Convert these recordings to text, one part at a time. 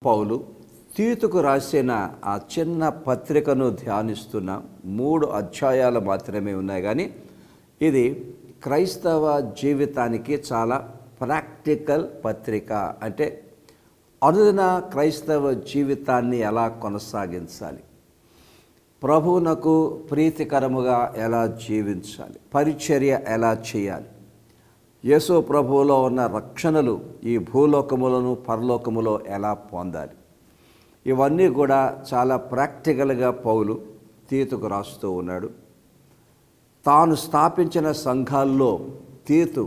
పౌలు తీతుకు రాసిన ఆ చిన్న పత్రికను ధ్యానిస్తున్నాం. 3 అధ్యాయాలు మాత్రమే ఉన్నాయి, కానీ ఇది క్రైస్తవ జీవితానికి చాలా ప్రాక్టికల్ పత్రిక. అంటే అనుదిన క్రైస్తవ జీవితాన్ని ఎలా కొనసాగించాలి, ప్రభువునకు ప్రీతికరముగా ఎలా జీవించాలి, పరిచర్య ఎలా చేయాలి, యేసు ప్రభువులో ఉన్న రక్షణలు ఈ భూలోకములను పరలోకములో ఎలా పొందాలి, ఇవన్నీ కూడా చాలా ప్రాక్టికల్గా పౌలు తీతుకు రాస్తూ ఉన్నాడు. తాను స్థాపించిన సంఘాల్లో తీతు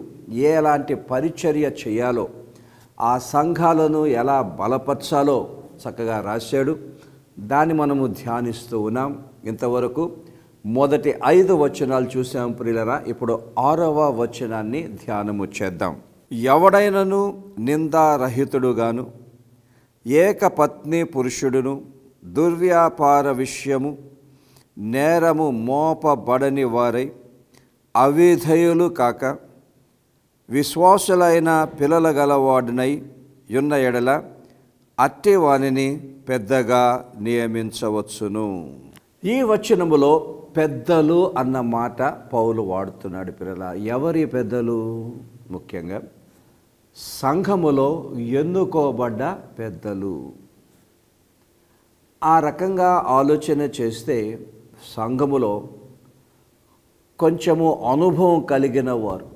ఎలాంటి పరిచర్య చేయాలో, ఆ సంఘాలను ఎలా బలపరచాలో చక్కగా రాశాడు. దాన్ని మనము ధ్యానిస్తూ ఉన్నాం. ఇంతవరకు మొదటి 5 వచనాలు చూసాం ప్రియులరా. ఇప్పుడు 6వ వచనాన్ని ధ్యానము చేద్దాం. ఎవడైనను నిందారహితుడుగాను ఏకపత్ని పురుషుడును దుర్వ్యాపార విషయము నేరము మోపబడని వారై అవిధేయులు కాక విశ్వాసులైన పిల్లల గలవాడునై ఉన్న ఎడల అట్టి వానిని పెద్దగా నియమించవచ్చును. ఈ వచనములో పెద్దలు అన్న మాట పౌలు వాడుతున్నాడు పిల్లల. ఎవరి పెద్దలు? ముఖ్యంగా సంఘములో ఎన్నుకోబడ్డ పెద్దలు. ఆ రకంగా ఆలోచన చేస్తే సంఘములో కొంచెము అనుభవం కలిగిన వారు,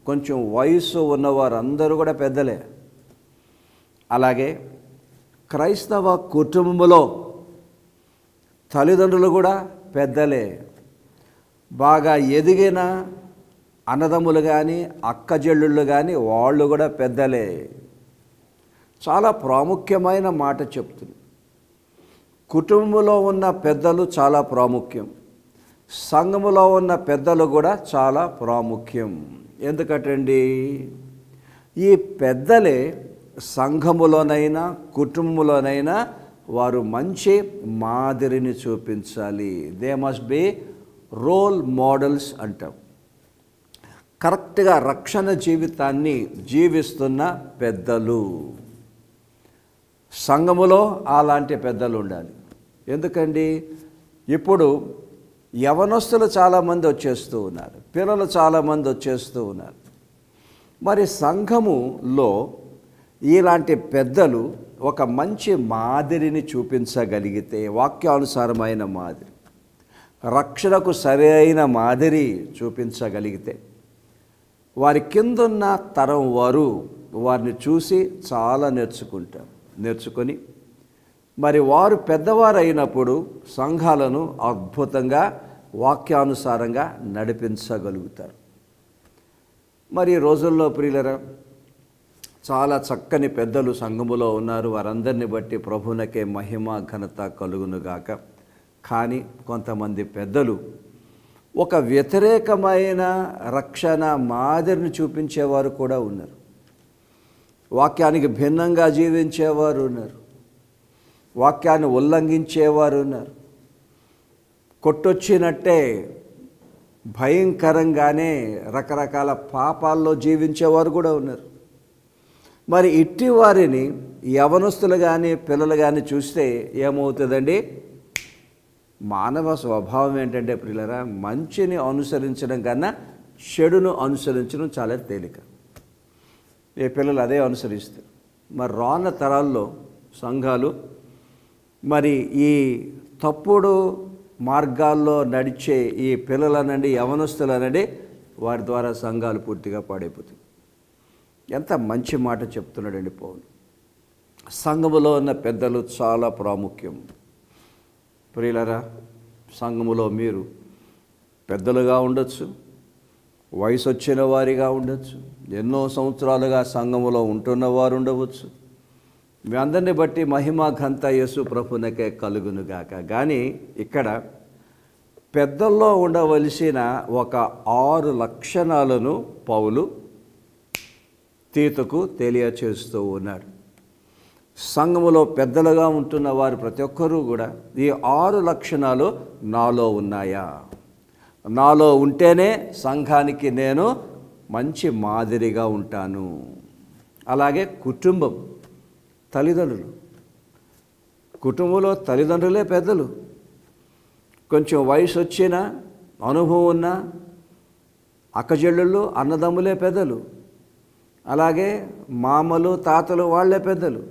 కొంచెం వయసు ఉన్నవారు అందరూ కూడా పెద్దలే. అలాగే క్రైస్తవ కుటుంబంలో తల్లిదండ్రులు కూడా పెద్దలే. బాగా ఎదిగిన అన్నదమ్ములు కానీ అక్కజెల్లుళ్ళు కానీ వాళ్ళు కూడా పెద్దలే. చాలా ప్రాముఖ్యమైన మాట చెప్తుంది. కుటుంబంలో ఉన్న పెద్దలు చాలా ప్రాముఖ్యం, సంఘములో ఉన్న పెద్దలు కూడా చాలా ప్రాముఖ్యం. ఎందుకంటండి, ఈ పెద్దలే సంఘములోనైనా కుటుంబంలోనైనా వారు మంచి మాదిరిని చూపించాలి. They must be role models అంటాం. కరెక్ట్గా రక్షణ జీవితాన్ని జీవిస్తున్న పెద్దలు, సంఘములో అలాంటి పెద్దలు ఉండాలి. ఎందుకండి, ఇప్పుడు యవనస్తులు చాలామంది వచ్చేస్తూ ఉన్నారు, పిల్లలు చాలామంది వచ్చేస్తూ ఉన్నారు. మరి సంఘములో ఇలాంటి పెద్దలు ఒక మంచి మాదిరిని చూపించగలిగితే, వాక్యానుసారమైన మాదిరి, రక్షణకు సరైన మాదిరి చూపించగలిగితే, వారి కిందున్న తరం వారు వారిని చూసి చాలా నేర్చుకొని మరి వారు పెద్దవారు అయినప్పుడు సంఘాలను అద్భుతంగా వాక్యానుసారంగా నడిపించగలుగుతారు. మరి ఈ రోజుల్లో ప్రియులరా, చాలా చక్కని పెద్దలు సంఘములో ఉన్నారు. వారందరిని బట్టి ప్రభువునకే మహిమ ఘనత కలుగునుగాక. కానీ కొంతమంది పెద్దలు ఒక వ్యతిరేకమైన రక్షణ మాదిరిని చూపించేవారు కూడా ఉన్నారు. వాక్యానికి భిన్నంగా జీవించేవారు ఉన్నారు, వాక్యాన్ని ఉల్లంఘించేవారు ఉన్నారు, కొట్టొచ్చినట్టే భయంకరంగానే రకరకాల పాపాల్లో జీవించేవారు కూడా ఉన్నారు. మరి ఇట్టి వారిని యవనస్తులు కానీ పిల్లలు కానీ చూస్తే ఏమవుతుందండి? మానవ స్వభావం ఏంటంటే ప్రియులరా, మంచిని అనుసరించడం కన్నా చెడును అనుసరించడం చాలా తేలిక. ఈ పిల్లలు అదే అనుసరిస్తారు. మరి రానున్న తరాల్లో సంఘాలు మరి ఈ తప్పుడు మార్గాల్లో నడిచే ఈ పిల్లలనండి, యవనస్తులనండి, వారి ద్వారా సంఘాలు పూర్తిగా పాడైపోతాయి. ఎంత మంచి మాట చెప్తున్నాడండి పౌలు. సంఘములో ఉన్న పెద్దలు చాలా ప్రాముఖ్యం. ప్రియులరా, సంఘములో మీరు పెద్దలుగా ఉండొచ్చు, వయసు వచ్చిన వారిగా ఉండొచ్చు, ఎన్నో సంవత్సరాలుగా సంఘములో ఉంటున్నవారు ఉండవచ్చు. మీ అందరిని బట్టి మహిమ ఘనత యేసు ప్రభువునకే కలుగునుగాక. కానీ ఇక్కడ పెద్దల్లో ఉండవలసిన ఒక 6 లక్షణాలను పౌలు తీతుకు తెలియచేస్తూ ఉన్నాడు. సంఘములో పెద్దలుగా ఉంటున్న వారు ప్రతి ఒక్కరూ కూడా ఈ 6 లక్షణాలు నాలో ఉన్నాయా, నాలో ఉంటేనే సంఘానికి నేను మంచి మాదిరిగా ఉంటాను. అలాగే కుటుంబం, తల్లిదండ్రులు, కుటుంబంలో తల్లిదండ్రులే పెద్దలు. కొంచెం వయసు వచ్చిన అనుభవం ఉన్న అక్కచెల్లెళ్ళు అన్నదమ్ములే పెద్దలు. అలాగే మామలు తాతలు వాళ్ళే పెద్దలు.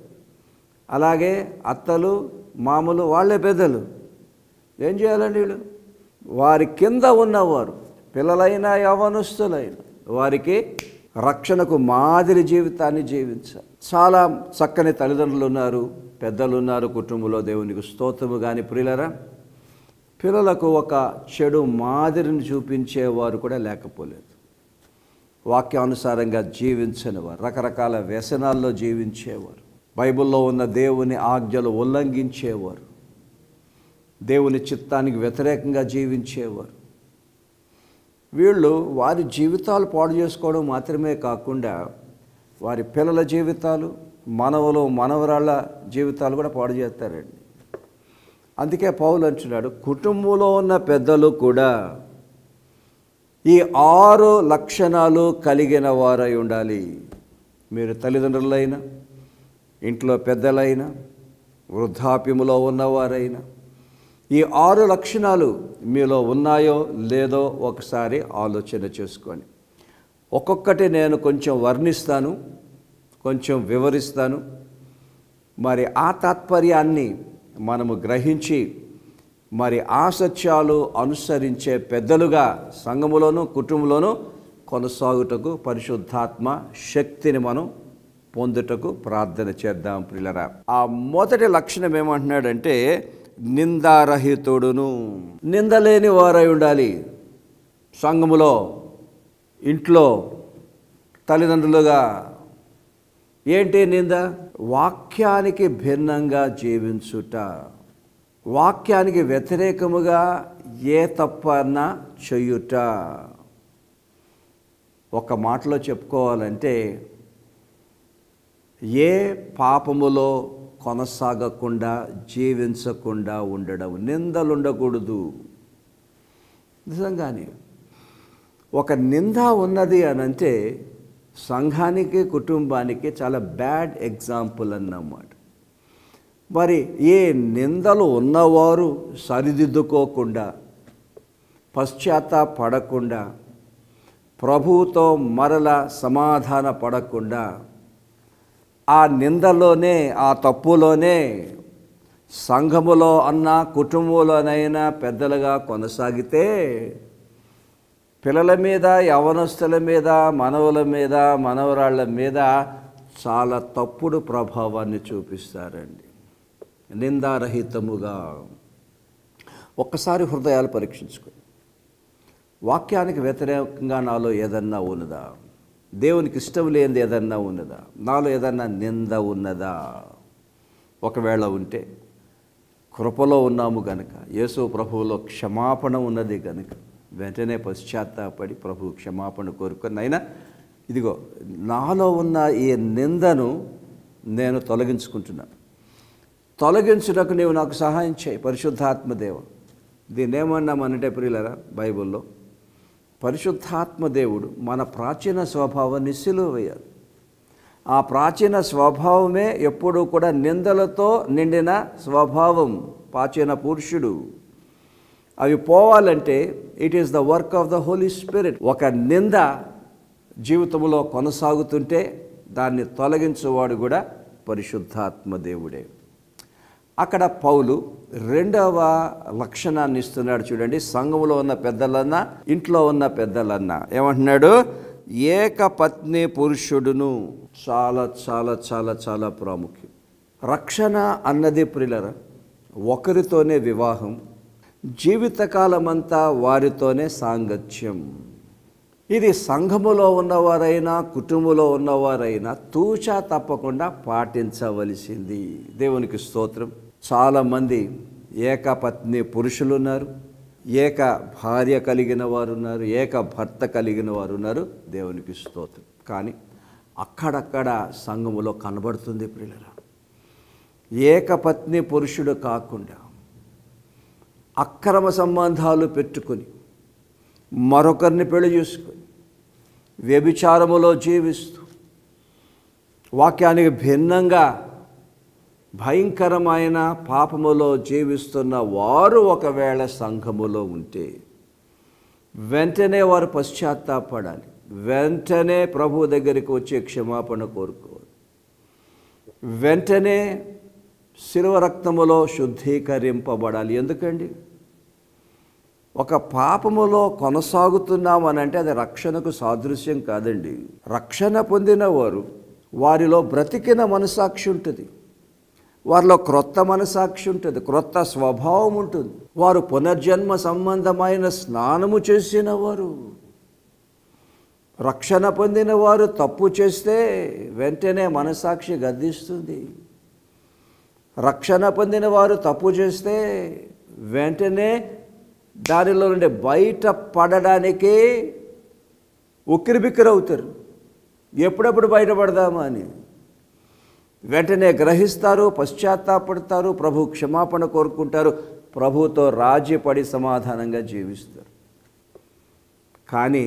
అలాగే అత్తలు మామలు వాళ్ళే పెద్దలు. ఏం చేయాలండి వీళ్ళు? వారి కింద ఉన్నవారు పిల్లలైనా యవ్వనస్తులైనా వారికి రక్షణకు మాదిరి జీవితాన్ని జీవించాలి. చాలా చక్కని తల్లిదండ్రులు ఉన్నారు, పెద్దలు ఉన్నారు కుటుంబంలో. దేవునికి స్తోత్రము. కానీ ప్రియులరా, పిల్లలకు ఒక చెడు మాదిరిని చూపించేవారు కూడా లేకపోలేదు. వాక్యానుసారంగా జీవించని వారు, రకరకాల వ్యసనాల్లో జీవించేవారు, బైబిల్లో ఉన్న దేవుని ఆజ్ఞలు ఉల్లంఘించేవారు, దేవుని చిత్తానికి వ్యతిరేకంగా జీవించేవారు. వీళ్ళు వారి జీవితాలు పాడు చేసుకోవడం మాత్రమే కాకుండా వారి పిల్లల జీవితాలు, మనవలు మనవరాళ్ళ జీవితాలు కూడా పాడు చేస్తారండి. అందుకే పౌలు అంటున్నాడు, కుటుంబంలో ఉన్న పెద్దలు కూడా ఈ 6 లక్షణాలు కలిగిన వారై ఉండాలి. మీరు తల్లిదండ్రులైనా, ఇంట్లో పెద్దలైనా, వృద్ధాప్యములో ఉన్నవారైనా ఈ 6 లక్షణాలు మీలో ఉన్నాయో లేదో ఒకసారి ఆలోచన చేసుకోండి. ఒక్కొక్కటి నేను కొంచెం వర్ణిస్తాను, కొంచెం వివరిస్తాను. మరి ఆ తాత్పర్యాన్ని మనము గ్రహించి మరి ఆ సత్యాలు అనుసరించే పెద్దలుగా సంఘములోను కుటుంబంలోనూ కొనసాగుటకు పరిశుద్ధాత్మ శక్తిని మనం పొందుటకు ప్రార్థన చేద్దాం ప్రియులరా. ఆ మొదటి లక్షణం ఏమంటున్నాడంటే, నిందారహితుడును. నిందలేని వారై ఉండాలి. సంఘములో, ఇంట్లో, తల్లిదండ్రులుగా. ఏంటి నింద? వాక్యానికి భిన్నంగా జీవించుట, వాక్యానికి వ్యతిరేకముగా ఏ తప్పన్నా చెయ్యుట. ఒక మాటలో చెప్పుకోవాలంటే, ఏ పాపములో కొనసాగకుండా జీవించకుండా ఉండడం. నిందలు ఉండకూడదు. నిజంగానే ఒక నింద ఉన్నది అనంటే సంఘానికి కుటుంబానికి చాలా బ్యాడ్ ఎగ్జాంపుల్ అన్నమాట. మరి ఏ నిందలు ఉన్నవారు సరిదిద్దుకోకుండా, పశ్చాత్తాపడకుండా, ప్రభువుతో మరల సమాధాన పడకుండా ఆ నిందలోనే, ఆ తప్పులోనే సంఘములో అన్నా కుటుంబంలోనైనా పెద్దలుగా కొనసాగితే పిల్లల మీద, యవనస్తుల మీద, మనవుల మీద, మనవరాళ్ళ మీద చాలా తప్పుడు ప్రభావాన్ని చూపిస్తారండి. నిందారహితముగా. ఒక్కసారి హృదయాలు పరీక్షించుకోండి. వాక్యానికి వ్యతిరేకంగా నాలో ఏదన్నా ఉన్నదా? దేవునికి ఇష్టం లేనిది ఏదన్నా ఉన్నదా? నాలో ఏదన్నా నింద ఉన్నదా? ఒకవేళ ఉంటే కృపలో ఉన్నాము గనుక, యేసు ప్రభువులో క్షమాపణ ఉన్నది గనుక వెంటనే పశ్చాత్తాపడి ప్రభు క్షమాపణ కోరుకొని, అయినా ఇదిగో నాలో ఉన్న ఈ నిందను నేను తొలగించుకుంటున్నాను, తొలగించుటకు నీవు నాకు సహాయం చేయి పరిశుద్ధాత్మదేవ. దీన్ని ఏమన్నామనంటే ప్రియులరా, బైబిల్లో పరిశుద్ధాత్మ దేవుడు మన ప్రాచీన స్వభావాన్ని సిలువ వేయాలి. ఆ ప్రాచీన స్వభావమే ఎప్పుడూ కూడా నిందలతో నిండిన స్వభావం, ప్రాచీన పురుషుడు. అవి పోవాలంటే it is the work of the Holy Spirit. ఒక నింద జీవితంలో కొనసాగుతుంటే దాన్ని తొలగించేవాడు కూడా పరిశుద్ధాత్మ దేవుడే. అక్కడ పౌలు రెండవ లక్షణాన్ని ఇస్తున్నాడు చూడండి. సంఘంలో ఉన్న పెద్దలన్నా, ఇంట్లో ఉన్న పెద్దలన్నా ఏమంటున్నాడు? ఏకపత్ని పురుషుడును. చాలా చాలా చాలా చాలా ప్రాముఖ్యం. రక్షణ అన్నది ప్రియులరా ఒకరితోనే వివాహం, జీవితకాలమంతా వారితోనే సాంగత్యం. ఇది సంఘములో ఉన్నవారైనా కుటుంబంలో ఉన్నవారైనా తూచా తప్పకుండా పాటించవలసింది. దేవునికి స్తోత్రం. చాలామంది ఏకపత్ని పురుషులు ఉన్నారు, ఏక భార్య కలిగిన వారు ఉన్నారు, ఏక భర్త కలిగిన వారు ఉన్నారు. దేవునికి స్తోత్రం. కానీ అక్కడక్కడ సంఘములో కనబడుతుంది ప్రియులరా, ఏకపత్ని పురుషుడు కాకుండా అక్రమ సంబంధాలు పెట్టుకొని మరొకరిని పెళ్లి చేసుకొని వ్యభిచారములో జీవిస్తూ వాక్యానికి భిన్నంగా భయంకరమైన పాపములో జీవిస్తున్న వారు ఒకవేళ సంఘములో ఉంటే వెంటనే వారు పశ్చాత్తాపడాలి, వెంటనే ప్రభు దగ్గరికి వచ్చి క్షమాపణ కోరుకోవాలి, వెంటనే శిలువ రక్తములో శుద్ధీకరింపబడాలి. ఎందుకండి? ఒక పాపములో కొనసాగుతున్నామనంటే అది రక్షణకు సాదృశ్యం కాదండి. రక్షణ పొందిన వారు వారిలో బ్రతికిన మనసాక్షి ఉంటుంది, వారిలో క్రొత్త మనసాక్షి ఉంటుంది, క్రొత్త స్వభావం ఉంటుంది. వారు పునర్జన్మ సంబంధమైన స్నానము చేసిన వారు. రక్షణ పొందిన వారు తప్పు చేస్తే వెంటనే మనసాక్షి గద్దిస్తుంది. రక్షణ పొందిన వారు తప్పు చేస్తే వెంటనే దానిలో నుండి బయట పడడానికి ఉక్కిరిబిక్కిరవుతారు. ఎప్పుడెప్పుడు బయటపడదామా అని వెంటనే గ్రహిస్తారు, పశ్చాత్తాపడతారు, ప్రభు క్షమాపణ కోరుకుంటారు, ప్రభుతో రాజీపడి సమాధానంగా జీవిస్తారు. కానీ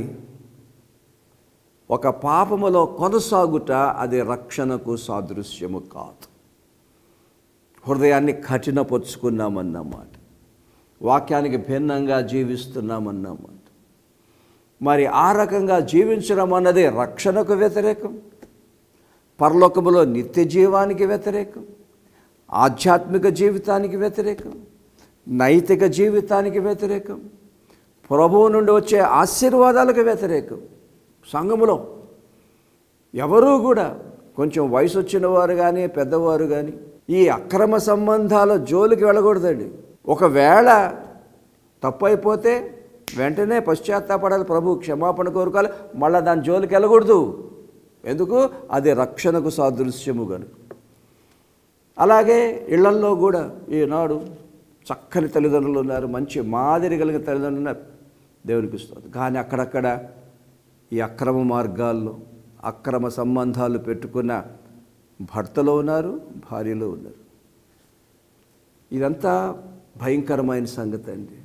ఒక పాపములో కొనసాగుట అది రక్షణకు సాదృశ్యము కాదు. హృదయాన్ని కఠినపరుచుకున్నామన్నమాట, వాక్యానికి భిన్నంగా జీవిస్తున్నామన్నమాట. మరి ఆ రకంగా జీవించడం అన్నది రక్షణకు వ్యతిరేకం, పరలోకములో నిత్య జీవానికి వ్యతిరేకం, ఆధ్యాత్మిక జీవితానికి వ్యతిరేకం, నైతిక జీవితానికి వ్యతిరేకం, ప్రభువు నుండి వచ్చే ఆశీర్వాదాలకు వ్యతిరేకం. సంఘములో ఎవరూ కూడా కొంచెం వయసు వచ్చిన వారు కానీ పెద్దవారు కానీ ఈ అక్రమ సంబంధాల జోలికి వెళ్ళకూడదండి. ఒకవేళ తప్పైపోతే వెంటనే పశ్చాత్తాపడాలి, ప్రభు క్షమాపణ కోరుకోవాలి, మళ్ళీ దాని జోలికి వెళ్ళకూడదు. ఎందుకు? అది రక్షణకు సాదృశ్యము కనుక. అలాగే ఇళ్లల్లో కూడా ఈనాడు చక్కని తల్లిదండ్రులు ఉన్నారు, మంచి మాదిరి కలిగిన తల్లిదండ్రులు ఉన్నారు, దేవునికి ఇస్తుంది. కానీ అక్కడక్కడ ఈ అక్రమ మార్గాల్లో అక్రమ సంబంధాలు పెట్టుకున్న భర్తలో ఉన్నారు, భార్యలో ఉన్నారు. ఇదంతా భయంకరమైన సంగతి అండి.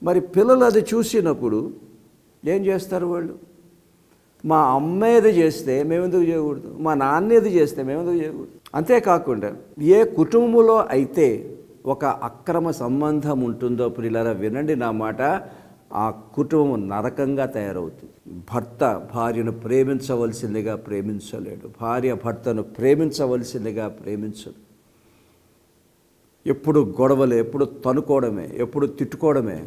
మరి పిల్లలు అది చూసినప్పుడు ఏం చేస్తారు? వాళ్ళు మా అమ్మ ఏది చేస్తే మేమెందుకు చేయకూడదు, మా నాన్న ఏది చేస్తే మేమెందుకు చేయకూడదు. అంతేకాకుండా ఏ కుటుంబంలో అయితే ఒక అక్రమ సంబంధం ఉంటుందో ప్రియులారా వినండి నా మాట, ఆ కుటుంబం నరకంగా తయారవుతుంది. భర్త భార్యను ప్రేమించవలసిందిగా ప్రేమించలేడు, భార్య భర్తను ప్రేమించవలసిందిగా ప్రేమించడు. ఎప్పుడు గొడవలే, ఎప్పుడు తనుకోవడమే, ఎప్పుడు తిట్టుకోవడమే,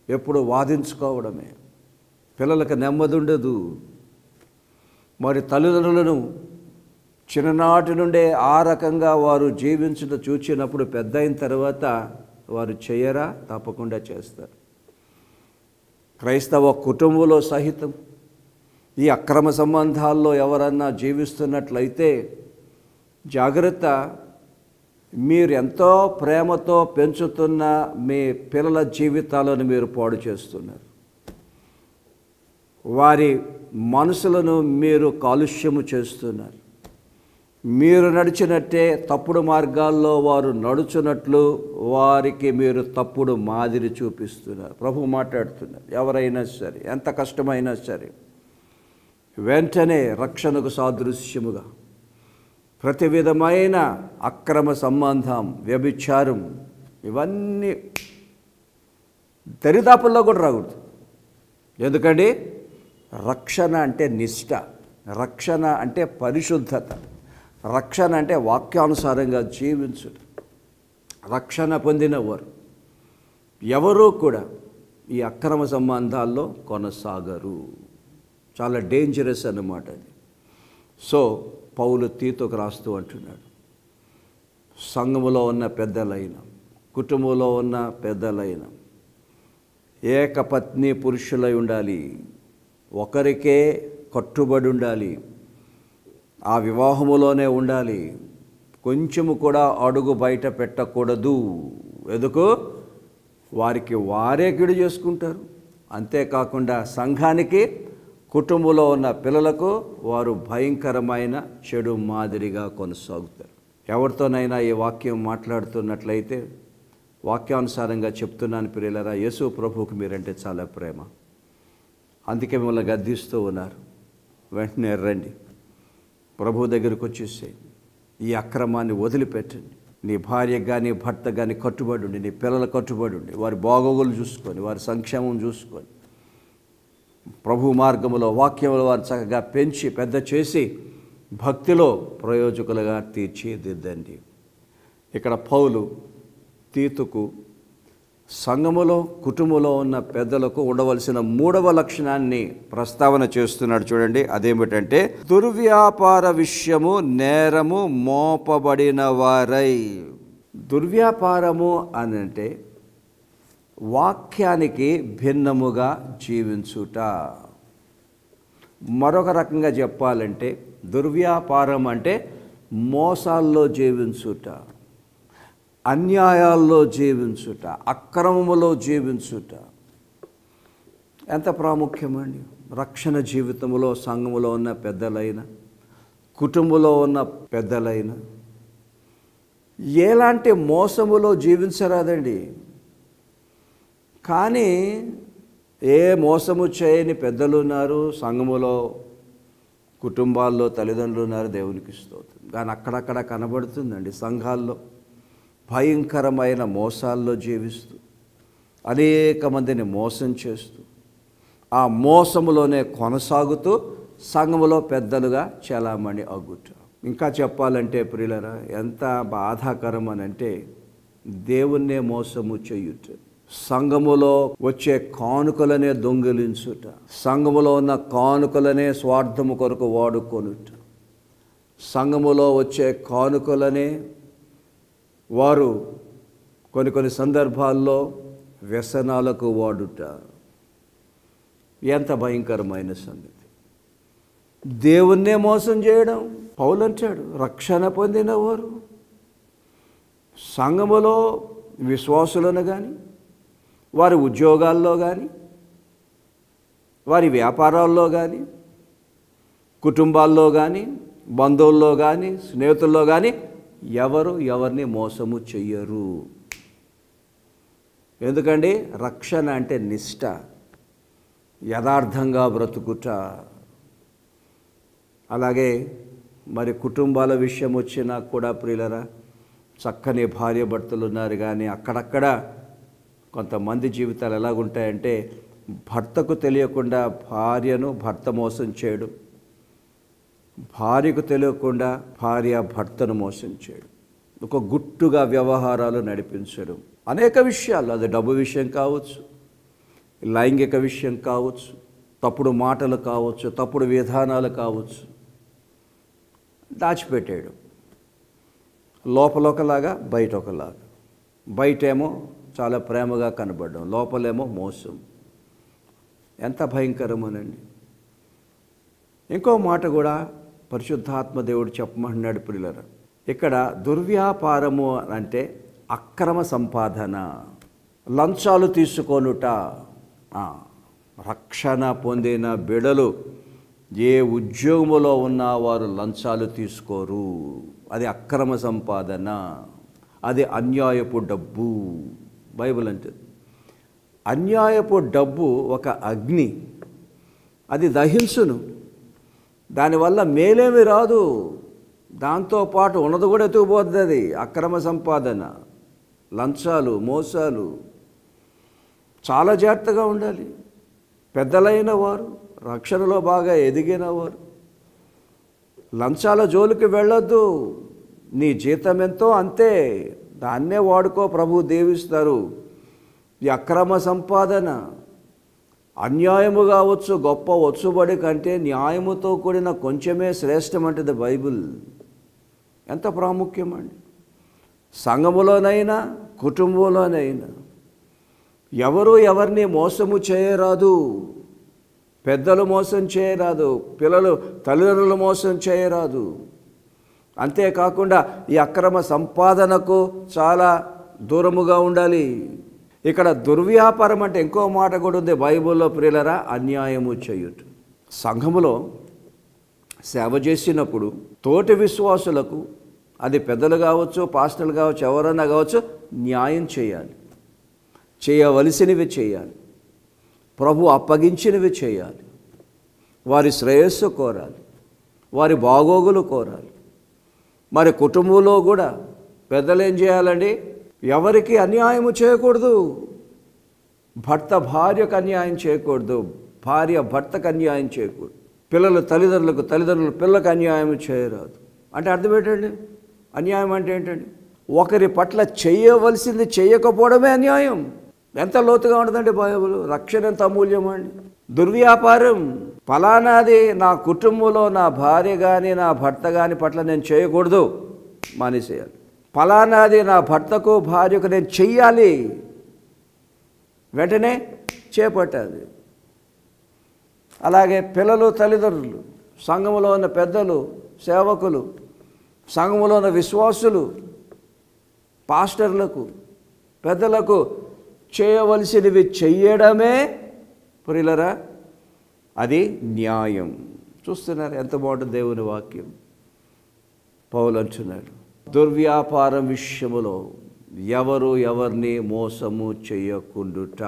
ఎప్పుడు వాదించుకోవడమే. పిల్లలకు నెమ్మది ఉండదు. మరి తల్లిదండ్రులను చిన్ననాటి నుండే ఆ రకంగా వారు జీవించడం చూచినప్పుడు పెద్ద అయిన తర్వాత వారు చేయరా? తప్పకుండా చేస్తారు. క్రైస్తవ కుటుంబంలో సహితం ఈ అక్రమ సంబంధాల్లో ఎవరన్నా జీవిస్తున్నట్లయితే జాగ్రత్త. మీరు ఎంతో ప్రేమతో పెంచుతున్న మీ పిల్లల జీవితాలను మీరు పాడు చేస్తున్నారు. వారి మనసులను మీరు కాలుష్యము చేస్తున్నారు. మీరు నడిచినట్టే తప్పుడు మార్గాల్లో వారు నడుచున్నట్లు వారికి మీరు తప్పుడు మాదిరి చూపిస్తున్నారు. ప్రభు మాట్లాడుతున్నారు, ఎవరైనా సరే ఎంత కష్టమైనా సరే వెంటనే రక్షణకు సాదృశ్యముగా ప్రతి విధమైన అక్రమ సంబంధం, వ్యభిచారం, ఇవన్నీ దరిదాపుల్లో కూడా రాకూడదు. ఎందుకండి? రక్షణ అంటే నిష్ఠ, రక్షణ అంటే పరిశుద్ధత, రక్షణ అంటే వాక్యానుసారంగా జీవించుట. రక్షణ పొందిన వారు ఎవరూ కూడా ఈ అక్రమ సంబంధాల్లో కొనసాగరు. చాలా డేంజరస్ అన్నమాట అది. సో పౌలు తీతుకు రాస్తూ అంటున్నాడు, సంఘములో ఉన్న పెద్దలైన, కుటుంబంలో ఉన్న పెద్దలైన ఏకపత్ని పురుషులై ఉండాలి, ఒకరికే కట్టుబడి ఉండాలి, ఆ వివాహములోనే ఉండాలి, కొంచెము కూడా అడుగు బయట పెట్టకూడదు. ఎందుకు? వారికి వారే గిడు చేసుకుంటారు. అంతేకాకుండా సంఘానికి, కుటుంబంలో ఉన్న పిల్లలకు వారు భయంకరమైన చెడు మాదిరిగా కొనసాగుతారు. ఎవరితోనైనా ఈ వాక్యం మాట్లాడుతున్నట్లయితే వాక్యానుసారంగా చెప్తున్నాను ప్రియులారా, యేసు ప్రభువుకు మీరంటే చాలా ప్రేమ, అందుకే మిమ్మల్ని గద్దిస్తూ ఉన్నారు. వెంటనే రండి, ప్రభు దగ్గరికి వచ్చేసేయండి. ఈ అక్రమాన్ని వదిలిపెట్టండి. నీ భార్యకు కానీ భర్త కానీ కట్టుబడి ఉండి, నీ పిల్లల కట్టుబడి ఉండి, వారి బాగోగులు చూసుకొని, వారి సంక్షేమం చూసుకొని, ప్రభు మార్గములో వాక్యములో వారు చక్కగా పెంచి పెద్ద చేసి భక్తిలో ప్రయోజకులుగా తీర్చిదిద్దండి. ఇక్కడ పౌలు తీతుకు సంఘములో కుటుంబంలో ఉన్న పెద్దలకు ఉండవలసిన 3వ లక్షణాన్ని ప్రస్తావన చేస్తున్నాడు. చూడండి, అదేమిటంటే దుర్వ్యాపార విషయము నేరము మోపబడిన వారై. దుర్వ్యాపారము అని అంటే వాక్యానికి భిన్నముగా జీవించుట. మరొక రకంగా చెప్పాలంటే దుర్వ్యాపారం అంటే మోసాల్లో జీవించుట, అన్యాయాల్లో జీవించుట, అక్రమములో జీవించుట. ఎంత ప్రాముఖ్యమండి! రక్షణ జీవితంలో సంఘములో ఉన్న పెద్దలైన, కుటుంబంలో ఉన్న పెద్దలైన ఎలాంటి మోసములో జీవించరాదండి. కానీ ఏ మోసము చేయని పెద్దలు ఉన్నారు సంఘములో, కుటుంబాల్లో తల్లిదండ్రులు ఉన్నారు. దేవునికి స్తోత్రం. కానీ అక్కడక్కడ కనబడుతుందండి సంఘాల్లో భయంకరమైన మోసాల్లో జీవిస్తూ అనేక మందిని మోసం చేస్తూ ఆ మోసములోనే కొనసాగుతూ సంఘములో పెద్దలుగా చలామణి అగుట. ఇంకా చెప్పాలంటే ప్రియులరా, ఎంత బాధాకరం అని అంటే దేవుణ్ణే మోసము చేయుట, సంఘములో వచ్చే కానుకలనే దొంగిలించుట, సంఘములో ఉన్న కానుకలనే స్వార్థము కొరకు వాడుకొనుట, సంఘములో వచ్చే కానుకలనే వారు కొన్ని సందర్భాల్లో వ్యసనాలకు వాడుట. ఎంత భయంకరమైన సంగతి! దేవుణ్ణే మోసం చేయడం. పౌలు అంటాడు, రక్షణ పొందినవారు సంఘములో విశ్వాసులను కానీ, వారి ఉద్యోగాల్లో కానీ, వారి వ్యాపారాల్లో కానీ, కుటుంబాల్లో కానీ, బంధువుల్లో కానీ, స్నేహితుల్లో కానీ ఎవరిని మోసము చెయ్యరు. ఎందుకండి? రక్షణ అంటే నిష్ఠ, యథార్థంగా బ్రతుకుట. అలాగే మరి కుటుంబాల విషయం వచ్చినా కూడా ప్రియులరా, చక్కని భార్య భర్తలు ఉన్నారు, కానీ అక్కడక్కడ కొంతమంది జీవితాలు ఎలాగుంటాయంటే భర్తకు తెలియకుండా భార్యను భర్త మోసం చేయడం, భార్యకు తెలియకుండా భార్య భర్తను మోసం చేయడం, ఒక గుట్టుగా వ్యవహారాలు నడిపించడం. అనేక విషయాలు, అది డబ్బు విషయం కావచ్చు, లైంగిక విషయం కావచ్చు, తప్పుడు మాటలు కావచ్చు, తప్పుడు విధానాలు కావచ్చు, దాచిపెట్టేయడం. లోపల ఒకలాగా బయట ఒకలాగా, బయటేమో చాలా ప్రేమగా కనబడడం, లోపలేమో మోసం. ఎంత భయంకరమోనండి. ఇంకో మాట కూడా పరిశుద్ధాత్మ దేవుడు చెప్పమంటున్నాడు ప్రియులరా. ఇక్కడ దుర్వ్యాపారము అంటే అక్రమ సంపాదన, లంచాలు తీసుకొనుట. రక్షణ పొందిన బిడలు ఏ ఉద్యోగములో ఉన్నా వారు లంచాలు తీసుకోరు. అది అక్రమ సంపాదన, అది అన్యాయపు డబ్బు. బైబిల్ అంటుంది అన్యాయపు డబ్బు ఒక అగ్ని, అది దహించును, దానివల్ల మేలేమి రాదు, దాంతోపాటు ఉన్నది కూడా ఎత్తుకుపోతుంది. అది అక్రమ సంపాదన, లంచాలు, మోసాలు. చాలా జాగ్రత్తగా ఉండాలి. పెద్దలైన వారు, రక్షణలో బాగా ఎదిగిన వారు లంచాల జోలికి వెళ్ళొద్దు. నీ జీతం ఎంతో అంతే, దాన్నే వాడుకో, ప్రభు దీవిస్తారు. ఈ అక్రమ సంపాదన అన్యాయము కావచ్చు, గొప్ప వచ్చుబడి కంటే న్యాయముతో కూడిన కొంచెమే శ్రేష్టమంటది బైబిల్. ఎంత ప్రాముఖ్యమండి! సంఘములోనైనా కుటుంబంలోనైనా ఎవరిని మోసము చేయరాదు. పెద్దలు మోసం చేయరాదు, పిల్లలు తల్లిదండ్రులు మోసం చేయరాదు. అంతేకాకుండా ఈ అక్రమ సంపాదనకు చాలా దూరముగా ఉండాలి. ఇక్కడ దుర్వ్యాపారం అంటే ఇంకో మాట కూడా ఉంది బైబిల్లో ప్రియులరా, అన్యాయము చేయుట. సంఘములో సేవ చేసినప్పుడు తోటి విశ్వాసులకు, అది పెద్దలు కావచ్చు, పాస్టర్లు కావచ్చు, ఎవరైనా కావచ్చు, న్యాయం చేయాలి, చేయవలసినవి చేయాలి, ప్రభు అప్పగించినవి చేయాలి, వారి శ్రేయస్సు కోరాలి, వారి బాగోగులు కోరాలి. మరి కుటుంబంలో కూడా పెద్దలు ఏం చేయాలండి? ఎవరికి అన్యాయము చేయకూడదు. భర్త భార్యకు అన్యాయం చేయకూడదు, భార్య భర్తకు అన్యాయం చేయకూడదు, పిల్లలు తల్లిదండ్రులకు, తల్లిదండ్రులు పిల్లలకు అన్యాయం చేయరాదు. అంటే అర్థం ఏంటండి? అన్యాయం అంటే ఏంటండి? ఒకరి పట్ల చేయవలసింది చేయకపోవడమే అన్యాయం. ఎంత లోతుగా ఉంటుందండి బైబిల్. రక్షణ ఎంత అమూల్యమండి. దుర్వ్యాపారం, ఫలానాది నా కుటుంబంలో నా భార్య కానీ నా భర్త కానీ పట్ల నేను చేయకూడదు, మానేసేయాలి. ఫలానాది నా భర్తకు భార్యకు నేను చెయ్యాలి, వెంటనే చేపట్టాలి. అలాగే పిల్లలు, తల్లిదండ్రులు, సంఘములో ఉన్న పెద్దలు, సేవకులు, సంఘములో ఉన్న విశ్వాసులు, పాస్టర్లకు, పెద్దలకు చేయవలసినవి చెయ్యడమే ప్రియులరా అది న్యాయం. చూస్తున్నారు ఎంత బాగుంటుంది దేవుని వాక్యం. పౌలు అంటున్నాడు, దుర్వ్యాపారం విషయములో ఎవరు ఎవరిని మోసము చేయకుండుట.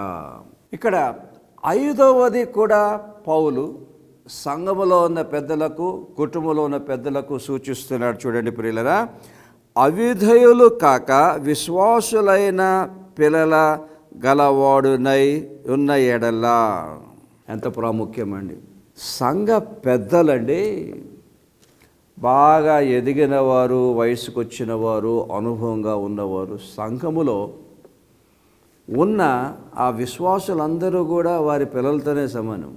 ఇక్కడ 5వది కూడా పౌలు సంఘములో ఉన్న పెద్దలకు, కుటుంబంలో ఉన్న పెద్దలకు సూచిస్తున్నాడు. చూడండి ప్రియులరా, అవిధేయులు కాక విశ్వాసులైన పిల్లల గలవాడునై ఉన్న ఎడలా. ఎంత ప్రాముఖ్యమండి. సంఘ పెద్దలండి బాగా ఎదిగిన వారు, వయసుకు వచ్చిన వారు, అనుభవంగా ఉన్నవారు, సంఘములో ఉన్న ఆ విశ్వాసులందరూ కూడా వారి పిల్లలతోనే సమానం.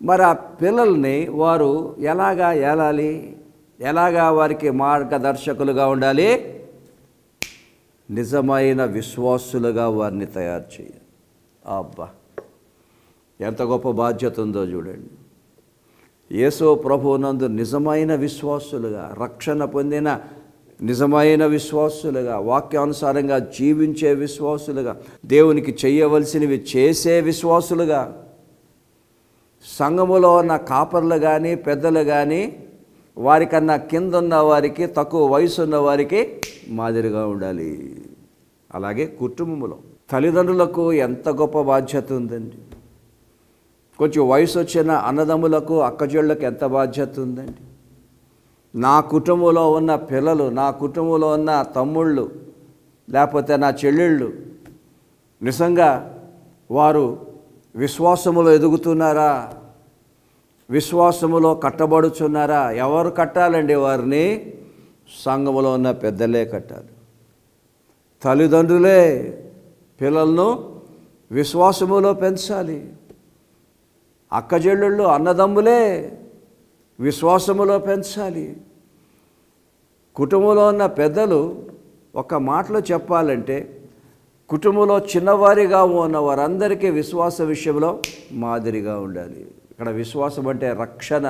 మరి ఆ పిల్లల్ని వారు ఎలాగా ఏలాలి, ఎలాగా వారికి మార్గదర్శకులుగా ఉండాలి? నిజమైన విశ్వాసులుగా వారిని తయారు చేయాలి. అబ్బా, ఎంత గొప్ప బాధ్యత ఉందో చూడండి. యేసు ప్రభువునందు నిజమైన విశ్వాసులుగా, రక్షణ పొందిన నిజమైన విశ్వాసులుగా, వాక్యానుసారంగా జీవించే విశ్వాసులుగా, దేవునికి చేయవలసినవి చేసే విశ్వాసులుగా, సంఘములో ఉన్న కాపర్లు కానీ పెద్దలు కానీ వారికన్నా కింద ఉన్న వారికి, తక్కువ వయసు ఉన్న వారికి మాదిరిగా ఉండాలి. అలాగే కుటుంబంలో తల్లిదండ్రులకు ఎంత గొప్ప బాధ్యత ఉందండి. కొంచెం వయసు వచ్చిన అన్నదమ్ములకు, అక్కజోళ్ళకు ఎంత బాధ్యత ఉందండి. నా కుటుంబంలో ఉన్న పిల్లలు, నా కుటుంబంలో ఉన్న తమ్ముళ్ళు, లేకపోతే నా చెల్లెళ్ళు నిజంగా వారు విశ్వాసములో ఎదుగుతున్నారా, విశ్వాసములో కట్టబడుచున్నారా? ఎవరు కట్టాలండి వారిని? సంఘములో ఉన్న పెద్దలే కట్టాలి. తల్లిదండ్రులే పిల్లలను విశ్వాసములో పెంచాలి. అక్కజెళ్ళుళ్ళు, అన్నదమ్ములే విశ్వాసములో పెంచాలి. కుటుంబంలో ఉన్న పెద్దలు ఒక మాటలో చెప్పాలంటే కుటుంబంలో చిన్నవారిగా ఉన్న వారందరికీ విశ్వాస విషయంలో మాదిరిగా ఉండాలి. ఇక్కడ విశ్వాసం అంటే రక్షణ.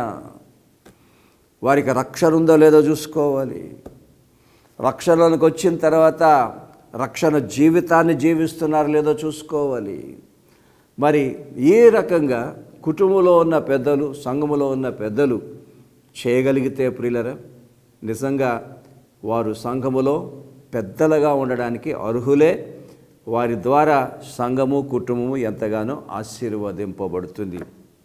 వారికి రక్షణ ఉందో లేదో చూసుకోవాలి. రక్షణలోకి వచ్చిన తర్వాత రక్షణ జీవితాన్ని జీవిస్తున్నారో లేదో చూసుకోవాలి. మరి ఈ రకంగా కుటుంబంలో ఉన్న పెద్దలు, సంఘములో ఉన్న పెద్దలు చేయగలిగితే ప్రియులరా నిజంగా వారు సంఘములో పెద్దలుగా ఉండడానికి అర్హులే. వారి ద్వారా సంఘము, కుటుంబము ఎంతగానో ఆశీర్వదింపబడుతుంది.